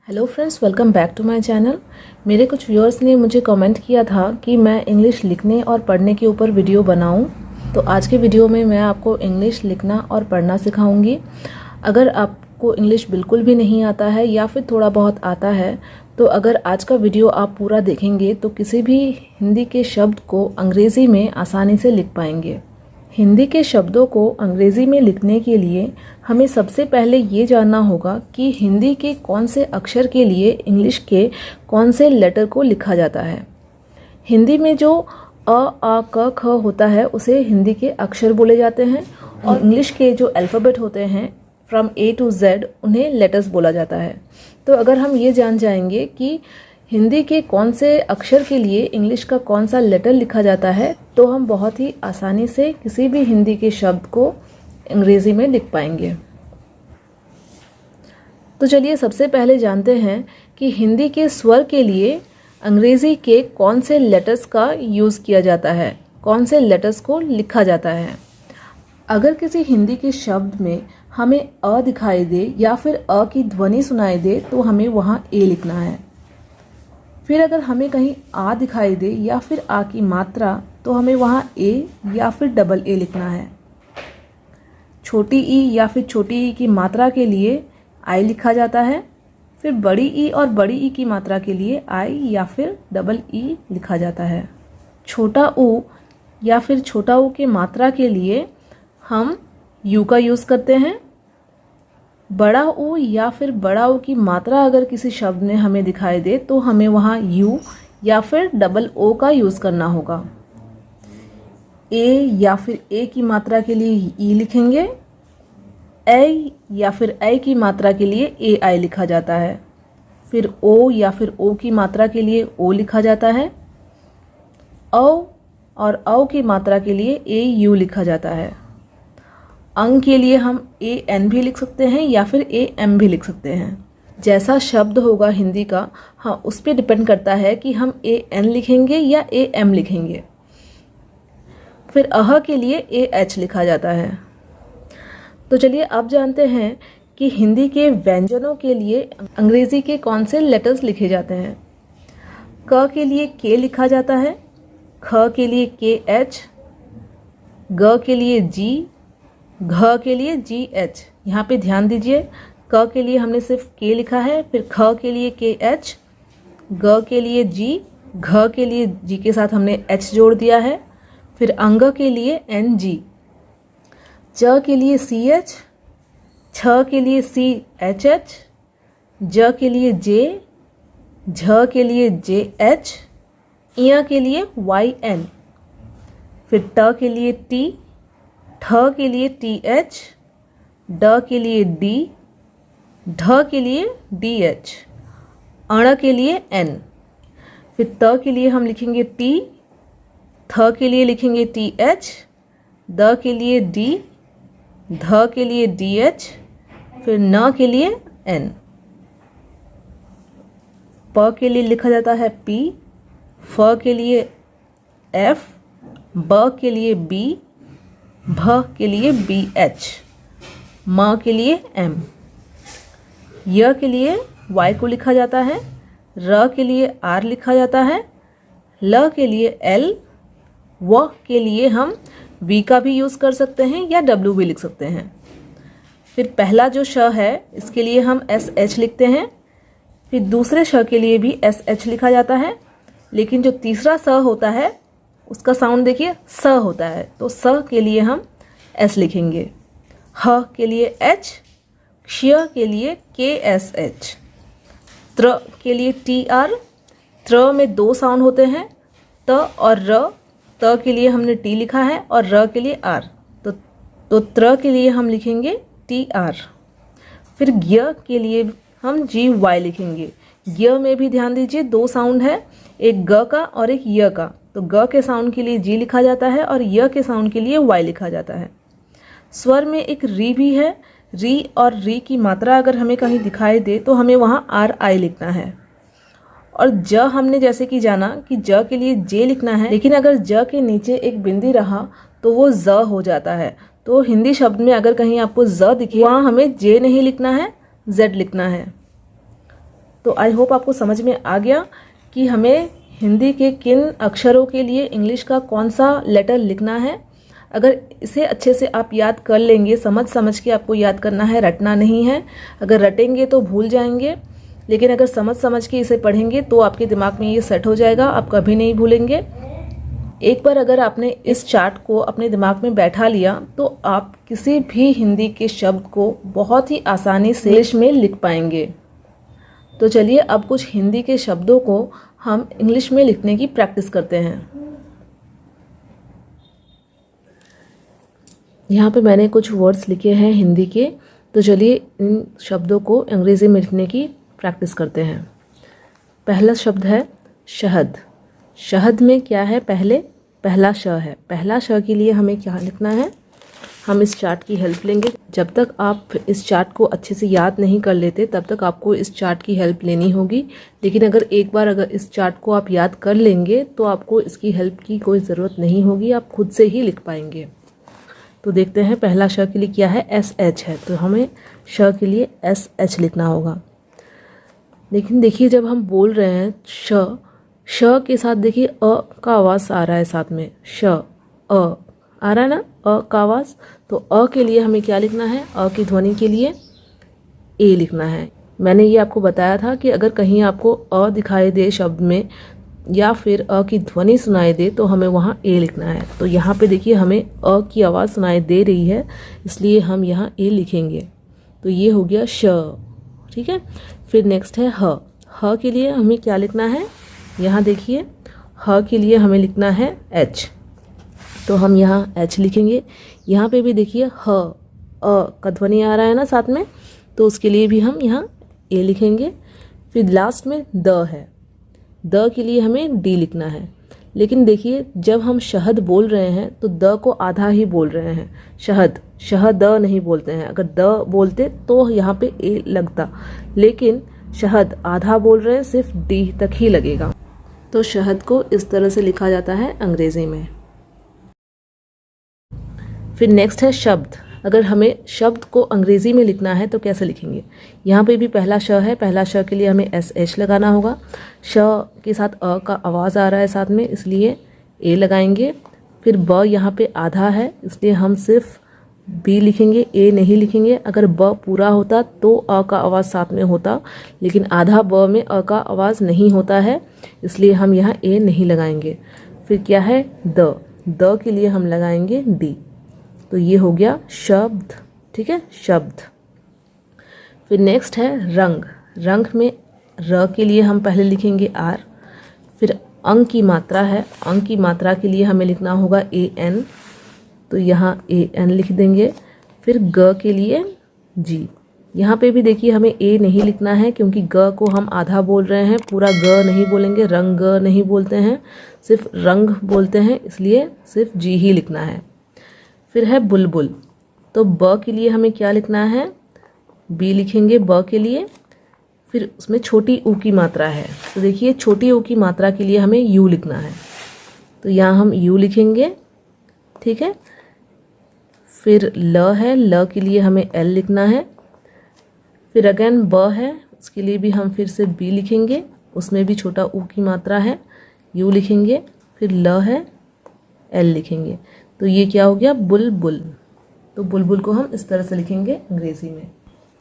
Hello friends, welcome back to my channel. मेरे कुछ viewers ने मुझे कमेंट किया था कि मैं इंग्लिश लिखने और पढ़ने के ऊपर वीडियो बनाऊं। तो आज के वीडियो में मैं आपको इंग्लिश लिखना और पढ़ना सिखाऊंगी। अगर आपको इंग्लिश बिल्कुल भी नहीं आता है या फिर थोड़ा बहुत आता है, तो अगर आज का वीडियो आप पूरा देखेंगे तो किसी भी हिंदी के शब्द को अंग्रेज़ी में आसानी से लिख पाएंगे। हिंदी के शब्दों को अंग्रेज़ी में लिखने के लिए हमें सबसे पहले ये जानना होगा कि हिंदी के कौन से अक्षर के लिए इंग्लिश के कौन से लेटर को लिखा जाता है। हिंदी में जो अ, आ, क, ख होता है उसे हिंदी के अक्षर बोले जाते हैं, और इंग्लिश के जो अल्फ़ाबेट होते हैं फ्रॉम A to Z उन्हें लेटर्स बोला जाता है। तो अगर हम ये जान जाएंगे कि हिंदी के कौन से अक्षर के लिए इंग्लिश का कौन सा लेटर लिखा जाता है, तो हम बहुत ही आसानी से किसी भी हिंदी के शब्द को अंग्रेज़ी में लिख पाएंगे। तो चलिए सबसे पहले जानते हैं कि हिंदी के स्वर के लिए अंग्रेज़ी के कौन से लेटर्स का यूज़ किया जाता है, कौन से लेटर्स को लिखा जाता है। अगर किसी हिंदी के शब्द में हमें अ दिखाई दे या फिर अ की ध्वनि सुनाई दे तो हमें वहाँ ए लिखना है। फिर अगर हमें कहीं आ दिखाई दे या फिर आ की मात्रा तो हमें वहाँ ए या फिर डबल ए लिखना है। छोटी ई या फिर छोटी ई की मात्रा के लिए आई लिखा जाता है। फिर बड़ी ई और बड़ी ई की मात्रा के लिए आई या फिर डबल ई लिखा जाता है। छोटा ऊ या फिर छोटा ऊ की मात्रा के लिए हम यू का यूज़ करते हैं। बड़ा ऊ या फिर बड़ा ऊ की मात्रा अगर किसी शब्द में हमें दिखाई दे तो हमें वहाँ यू या फिर डबल ओ का यूज़ करना होगा। ए या फिर ए की मात्रा के लिए ई लिखेंगे। ए या फिर ए की मात्रा के लिए ए आई लिखा जाता है। फिर ओ या फिर ओ की मात्रा के लिए ओ लिखा जाता है। औ और औ की मात्रा के लिए ए यू लिखा जाता है। अंग के लिए हम ए एन भी लिख सकते हैं या फिर ए एम भी लिख सकते हैं। जैसा शब्द होगा हिंदी का, हाँ, उस पर डिपेंड करता है कि हम ए एन लिखेंगे या ए एम लिखेंगे। फिर अह के लिए ए एच लिखा जाता है। तो चलिए अब जानते हैं कि हिंदी के व्यंजनों के लिए अंग्रेज़ी के कौन से लेटर्स लिखे जाते हैं। क के लिए के लिखा जाता है। ख के लिए के एच। ग के लिए जी। घ के लिए जी एच। यहाँ पे ध्यान दीजिए, क के लिए हमने सिर्फ के लिखा है, फिर ख के लिए के एच, ग के लिए जी, घ के लिए जी के साथ हमने एच जोड़ दिया है, फिर अंग के लिए एन जी, च के लिए सी एच, छ के लिए सी एच एच, ज के लिए जे, झ के लिए जे एच, इया के लिए वाई एन, फिर ट के लिए टी, ठ के लिए टी एच, ड के लिए डी, ढ के लिए डी एच, अण के लिए एन। फिर त के लिए हम लिखेंगे टी, थ के लिए लिखेंगे टी एच, द के लिए डी, ध के लिए डी एच, फिर न के लिए एन। प के लिए लिखा जाता है पी, फ के लिए एफ, ब के लिए बी, भ के लिए बी एच, म के लिए एम। य के लिए वाई को लिखा जाता है। र के लिए आर लिखा जाता है। ल के लिए एल। व के लिए हम वी का भी यूज़ कर सकते हैं या डब्ल्यू भी लिख सकते हैं। फिर पहला जो श है इसके लिए हम एस एच लिखते हैं। फिर दूसरे श के लिए भी एस एच लिखा जाता है, लेकिन जो तीसरा स होता है उसका साउंड देखिए स होता है, तो स के लिए हम एस लिखेंगे। ह के लिए एच, क्ष के लिए के एस एच, त्र के लिए टी आर। त्र में दो साउंड होते हैं, त और र। त के लिए हमने टी लिखा है और र के लिए आर, तो त्र के लिए हम लिखेंगे टी आर। फिर ज्ञ के लिए हम जी वाई लिखेंगे। ज्ञ में भी ध्यान दीजिए, दो साउंड है, एक ग का और एक य का। तो ग के साउंड के लिए जी लिखा जाता है और य के साउंड के लिए वाई लिखा जाता है। स्वर में एक री भी है। री और री की मात्रा अगर हमें कहीं दिखाई दे तो हमें वहाँ आर आई लिखना है। और ज हमने जैसे कि जाना कि ज के लिए जे लिखना है, लेकिन अगर ज के नीचे एक बिंदी रहा तो वो ज हो जाता है। तो हिंदी शब्द में अगर कहीं आपको ज दिखे, वहाँ हमें जे नहीं लिखना है, जेड लिखना है। तो आई होप आपको समझ में आ गया कि हमें हिंदी के किन अक्षरों के लिए इंग्लिश का कौन सा लेटर लिखना है। अगर इसे अच्छे से आप याद कर लेंगे, समझ के आपको याद करना है, रटना नहीं है। अगर रटेंगे तो भूल जाएंगे, लेकिन अगर समझ के इसे पढ़ेंगे तो आपके दिमाग में ये सेट हो जाएगा, आप कभी नहीं भूलेंगे। एक बार अगर आपने इस चार्ट को अपने दिमाग में बैठा लिया तो आप किसी भी हिंदी के शब्द को बहुत ही आसानी से इंग्लिश में लिख पाएंगे। तो चलिए अब कुछ हिंदी के शब्दों को हम इंग्लिश में लिखने की प्रैक्टिस करते हैं। यहाँ पे मैंने कुछ वर्ड्स लिखे हैं हिंदी के, तो चलिए इन शब्दों को अंग्रेज़ी में लिखने की प्रैक्टिस करते हैं। पहला शब्द है शहद। शहद में क्या है, पहला श है। पहला श के लिए हमें क्या लिखना है, हम इस चार्ट की हेल्प लेंगे। जब तक आप इस चार्ट को अच्छे से याद नहीं कर लेते तब तक आपको इस चार्ट की हेल्प लेनी होगी। लेकिन एक बार इस चार्ट को आप याद कर लेंगे तो आपको इसकी हेल्प की कोई ज़रूरत नहीं होगी, आप खुद से ही लिख पाएंगे। तो देखते हैं पहला श के लिए क्या है, SH है, तो हमें श के लिए SH लिखना होगा। लेकिन देखिए जब हम बोल रहे हैं श के साथ देखिए अ का आवाज़ आ रहा है, साथ में श अ आ रहा है ना, अ का आवाज़। तो अ के लिए हमें क्या लिखना है, अ की ध्वनि के लिए ए लिखना है। मैंने ये आपको बताया था कि अगर कहीं आपको अ दिखाई दे शब्द में या फिर अ की ध्वनि सुनाई दे तो हमें वहाँ ए लिखना है। तो यहाँ पे देखिए हमें अ की आवाज़ सुनाई दे रही है, इसलिए हम यहाँ ए लिखेंगे। तो ये हो गया श, ठीक है। फिर नेक्स्ट है ह। ह के लिए हमें क्या लिखना है, यहाँ देखिए ह के लिए हमें लिखना है H, तो हम यहाँ H लिखेंगे। यहाँ पे भी देखिए ह अ का ध्वनि आ रहा है ना साथ में, तो उसके लिए भी हम यहाँ ए लिखेंगे। फिर लास्ट में द है, द के लिए हमें डी लिखना है। लेकिन देखिए जब हम शहद बोल रहे हैं तो द को आधा ही बोल रहे हैं, शहद नहीं बोलते हैं। अगर द बोलते तो यहाँ पे ए लगता, लेकिन शहद आधा बोल रहे हैं, सिर्फ डी तक ही लगेगा। तो शहद को इस तरह से लिखा जाता है अंग्रेजी में। फिर नेक्स्ट है शब्द। अगर हमें शब्द को अंग्रेज़ी में लिखना है तो कैसे लिखेंगे, यहाँ पे भी पहला श है, पहला श के लिए हमें SH लगाना होगा। श के साथ अ का आवाज़ आ रहा है साथ में, इसलिए ए लगाएंगे। फिर ब यहाँ पे आधा है, इसलिए हम सिर्फ बी लिखेंगे, ए नहीं लिखेंगे। अगर ब पूरा होता तो अ का आवाज़ साथ में होता, लेकिन आधा ब में अ का आवाज़ नहीं होता है, इसलिए हम यहाँ ए नहीं लगाएंगे। फिर क्या है द के लिए हम लगाएंगे डी। तो ये हो गया शब्द, ठीक है, शब्द। फिर नेक्स्ट है रंग। रंग में र के लिए हम पहले लिखेंगे R। फिर अंक की मात्रा है, अंक की मात्रा के लिए हमें लिखना होगा AN, तो यहाँ AN लिख देंगे। फिर ग के लिए G। यहाँ पे भी देखिए हमें ए नहीं लिखना है क्योंकि ग को हम आधा बोल रहे हैं, पूरा ग नहीं बोलेंगे, रंग नहीं बोलते हैं, सिर्फ रंग बोलते हैं, इसलिए सिर्फ जी ही लिखना है। फिर है बुलबुल, तो ब के लिए हमें क्या लिखना है, बी लिखेंगे ब के लिए। फिर उसमें छोटी ऊ की मात्रा है, तो देखिए छोटी ऊ की मात्रा के लिए हमें यू लिखना है, तो यहाँ हम यू लिखेंगे, ठीक है। फिर ल है, ल के लिए हमें एल लिखना है। फिर अगेन ब है, उसके लिए भी हम फिर से बी लिखेंगे, उसमें भी छोटा ऊ की मात्रा है, यू लिखेंगे। फिर ल है, एल लिखेंगे। तो ये क्या हो गया, बुलबुल। तो बुलबुल को हम इस तरह से लिखेंगे अंग्रेज़ी में।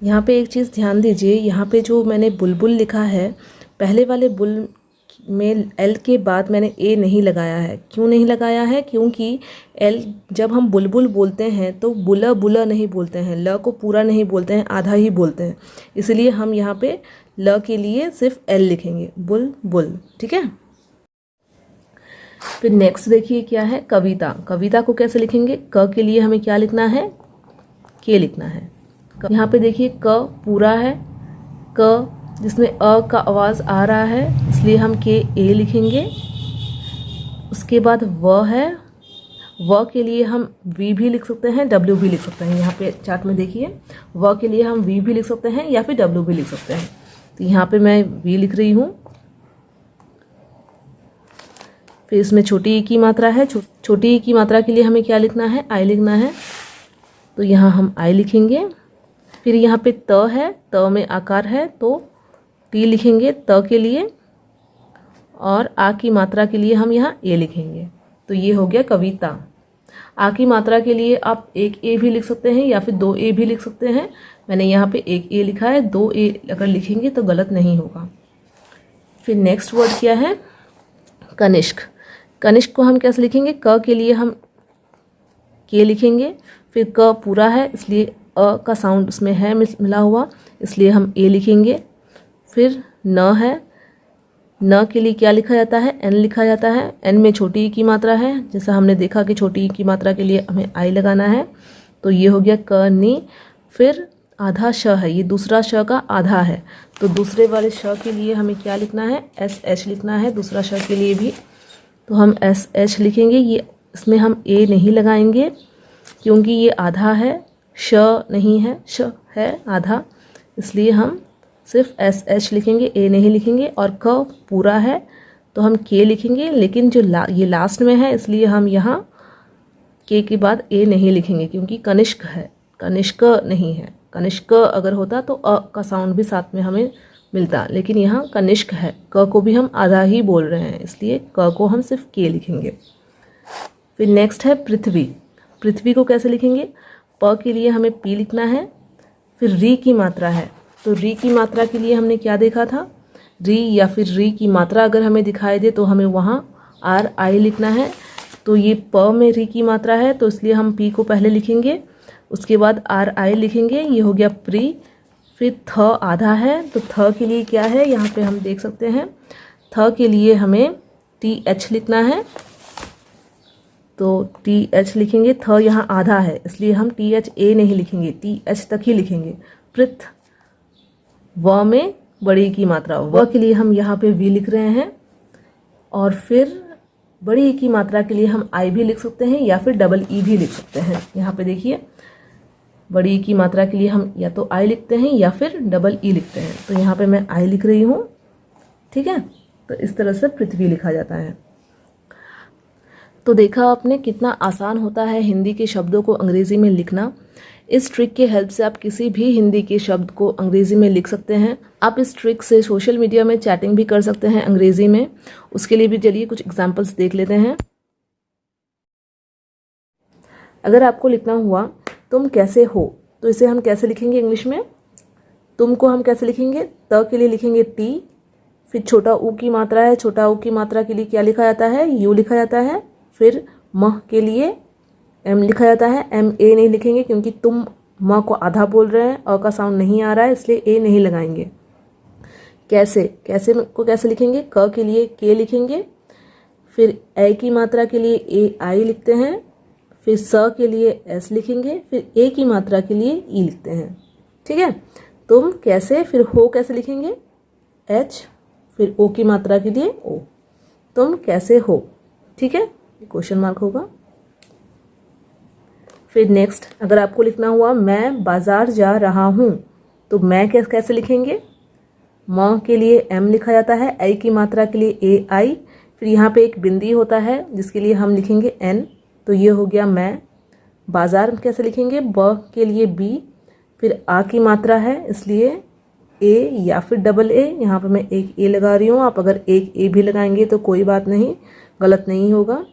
यहाँ पे एक चीज़ ध्यान दीजिए, यहाँ पे जो मैंने बुलबुल लिखा है, पहले वाले बुल में एल के बाद मैंने ए नहीं लगाया है। क्यों नहीं लगाया है, क्योंकि एल जब हम बुलबुल बोलते हैं तो बुला बुला नहीं बोलते हैं, ल को पूरा नहीं बोलते हैं, आधा ही बोलते हैं, इसलिए हम यहाँ पे ल के लिए सिर्फ एल लिखेंगे, बुलबुल, ठीक है। फिर नेक्स्ट देखिए क्या है, कविता। कविता को कैसे लिखेंगे, क के लिए हमें क्या लिखना है, के लिखना है। यहाँ पे देखिए क पूरा है, क जिसमें अ का आवाज़ आ रहा है, इसलिए हम के ए लिखेंगे। उसके बाद व है, व के लिए हम वी भी लिख सकते हैं, डब्ल्यू भी लिख सकते हैं। यहाँ पे चार्ट में देखिए व के लिए हम वी भी लिख सकते हैं या फिर डब्ल्यू भी लिख सकते हैं, तो यहाँ पे मैं वी लिख रही हूँ। फिर इसमें छोटी ई की मात्रा है, छोटी ई की मात्रा के लिए हमें क्या लिखना है, आई लिखना है, तो यहाँ हम आई लिखेंगे। फिर यहाँ पे त है, त में आकार है तो टी लिखेंगे त के लिए, और आ की मात्रा के लिए हम यहाँ ए लिखेंगे। तो ये हो गया कविता। आ की मात्रा के लिए आप एक ए भी लिख सकते हैं या फिर दो ए भी लिख सकते हैं। मैंने यहाँ पे एक ए लिखा है, दो ए अगर लिखेंगे तो गलत नहीं होगा। फिर नेक्स्ट वर्ड क्या है, कनिष्क। कनिष्क को हम कैसे लिखेंगे, क के लिए हम के लिखेंगे, फिर क पूरा है इसलिए अ का साउंड उसमें है मिला हुआ, इसलिए हम ए लिखेंगे। फिर न है, न के लिए क्या लिखा जाता है, एन लिखा जाता है। एन में छोटी ई की मात्रा है, जैसा हमने देखा कि छोटी ई की मात्रा के लिए हमें आई लगाना है। तो ये हो गया क नी। फिर आधा श है, ये दूसरा श का आधा है, तो दूसरे वाले श के लिए हमें क्या लिखना है, एस एच लिखना है दूसरा श के लिए भी। तो हम एस एच लिखेंगे। ये इसमें हम ए नहीं लगाएंगे क्योंकि ये आधा है, श नहीं है, श है आधा, इसलिए हम सिर्फ एस एच लिखेंगे, ए नहीं लिखेंगे। और क पूरा है तो हम के लिखेंगे, लेकिन जो ये लास्ट में है इसलिए हम यहाँ के के बाद ए नहीं लिखेंगे क्योंकि कनिष्क है, कनिष्क नहीं है। कनिष्क अगर होता तो अ का साउंड भी साथ में हमें मिलता, लेकिन यहाँ कनिष्क है, क को भी हम आधा ही बोल रहे हैं, इसलिए क को हम सिर्फ के लिखेंगे। फिर नेक्स्ट है पृथ्वी। पृथ्वी को कैसे लिखेंगे, प के लिए हमें पी लिखना है। फिर री की मात्रा है, तो री की मात्रा के लिए हमने क्या देखा था, री या फिर री की मात्रा अगर हमें दिखाई दे तो हमें वहाँ आर आई लिखना है। तो ये प में री की मात्रा है तो इसलिए हम पी को पहले लिखेंगे, उसके बाद आर आई लिखेंगे, ये हो गया प्री। फिर थ आधा है, तो थ के लिए क्या है, यहाँ पे हम देख सकते हैं, थ के लिए हमें टी एच लिखना है। तो टी एच लिखेंगे, थ यहाँ आधा है इसलिए हम टी एच ए नहीं लिखेंगे, टी एच तक ही लिखेंगे। पृथ, व में बड़ी की मात्रा, व के लिए हम यहाँ पे वी लिख रहे हैं। और फिर बड़ी की मात्रा के लिए हम आई भी लिख सकते हैं या फिर डबल ई भी लिख सकते हैं। यहाँ पे देखिए, बड़ी की मात्रा के लिए हम या तो आई लिखते हैं या फिर डबल ई लिखते हैं। तो यहाँ पे मैं आई लिख रही हूँ, ठीक है। तो इस तरह से पृथ्वी लिखा जाता है। तो देखा आपने कितना आसान होता है हिंदी के शब्दों को अंग्रेज़ी में लिखना। इस ट्रिक के हेल्प से आप किसी भी हिंदी के शब्द को अंग्रेज़ी में लिख सकते हैं। आप इस ट्रिक से सोशल मीडिया में चैटिंग भी कर सकते हैं अंग्रेज़ी में। उसके लिए भी चलिए कुछ एग्जांपल्स देख लेते हैं। अगर आपको लिखना हुआ तुम कैसे हो, तो इसे हम कैसे लिखेंगे इंग्लिश में, तुम को हम कैसे लिखेंगे, त के लिए लिखेंगे टी, फिर छोटा ऊ की मात्रा है, छोटा ऊ की मात्रा के लिए क्या लिखा जाता है, यू लिखा जाता है। फिर मह के लिए एम लिखा जाता है, एम ए नहीं लिखेंगे क्योंकि तुम म को आधा बोल रहे हैं, अ का साउंड नहीं आ रहा है इसलिए ए नहीं लगाएंगे। कैसे, कैसे को कैसे लिखेंगे, क के लिए के लिखेंगे, फिर ए की मात्रा के लिए ए आई लिखते हैं, फिर स के लिए एस लिखेंगे, फिर ए की मात्रा के लिए ई लिखते हैं, ठीक है। तुम कैसे, फिर हो कैसे लिखेंगे, एच, फिर ओ की मात्रा के लिए ओ, तुम कैसे हो, ठीक है, क्वेश्चन मार्क होगा। फिर नेक्स्ट, अगर आपको लिखना हुआ मैं बाजार जा रहा हूँ, तो मैं कैसे लिखेंगे, म के लिए एम लिखा जाता है, आई की मात्रा के लिए ए आई, फिर यहाँ पे एक बिंदी होता है जिसके लिए हम लिखेंगे एन, तो ये हो गया मैं। बाजार कैसे लिखेंगे, ब के लिए बी, फिर आ की मात्रा है इसलिए ए या फिर डबल ए, यहाँ पे मैं एक ए लगा रही हूँ, आप अगर एक ए भी लगाएंगे तो कोई बात नहीं, गलत नहीं होगा।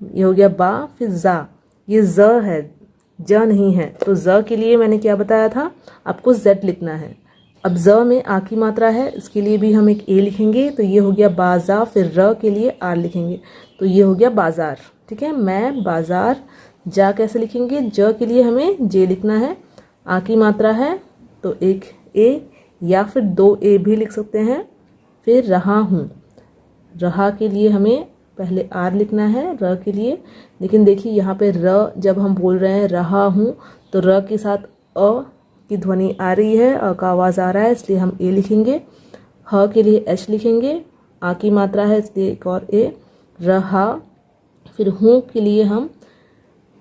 ये हो गया बा। फिर जा, ये ज है, ज नहीं है, तो ज के लिए मैंने क्या बताया था, आपको जेड लिखना है। अब ज में आ की मात्रा है, इसके लिए भी हम एक ए लिखेंगे, तो ये हो गया बाजा। फिर र के लिए आर लिखेंगे, तो ये हो गया बाजार, ठीक है। मैं बाजार, जा कैसे लिखेंगे, ज के लिए हमें जे लिखना है, आ की मात्रा है तो एक ए या फिर दो ए भी लिख सकते हैं। फिर रहा हूँ, रहा के लिए हमें पहले आर लिखना है र के लिए, लेकिन देखिए यहाँ पे र जब हम बोल रहे हैं रहा हूँ तो र के साथ अ की ध्वनि आ रही है, अ का आवाज़ आ रहा है इसलिए हम ए लिखेंगे। ह के लिए एच लिखेंगे, आ की मात्रा है इसलिए एक और ए, रहा। फिर हूँ के लिए हम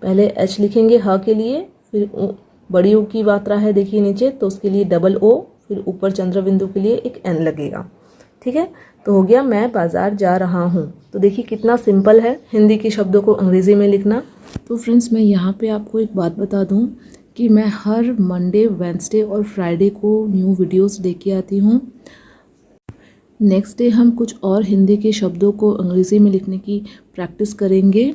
पहले एच लिखेंगे ह के लिए, फिर बड़ी ऊ की मात्रा है देखिए नीचे, तो उसके लिए डबल ओ, फिर ऊपर चंद्र बिंदु के लिए एक एन लगेगा, ठीक है। तो हो गया मैं बाजार जा रहा हूँ। तो देखिए कितना सिंपल है हिंदी के शब्दों को अंग्रेज़ी में लिखना। तो फ्रेंड्स, मैं यहाँ पे आपको एक बात बता दूँ कि मैं हर मंडे, वेडनेसडे और फ्राइडे को न्यू वीडियोस लेके आती हूँ। नेक्स्ट डे हम कुछ और हिंदी के शब्दों को अंग्रेज़ी में लिखने की प्रैक्टिस करेंगे।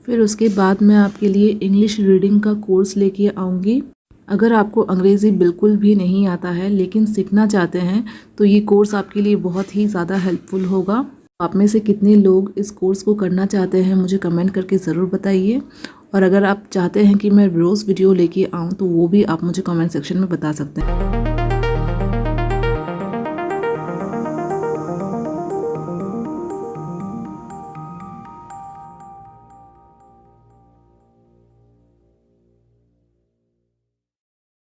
फिर उसके बाद मैं आपके लिए इंग्लिश रीडिंग का कोर्स लेके आऊँगी। अगर आपको अंग्रेज़ी बिल्कुल भी नहीं आता है लेकिन सीखना चाहते हैं तो ये कोर्स आपके लिए बहुत ही ज़्यादा हेल्पफुल होगा। आप में से कितने लोग इस कोर्स को करना चाहते हैं मुझे कमेंट करके ज़रूर बताइए। और अगर आप चाहते हैं कि मैं रोज़ वीडियो लेके आऊँ तो वो भी आप मुझे कमेंट सेक्शन में बता सकते हैं।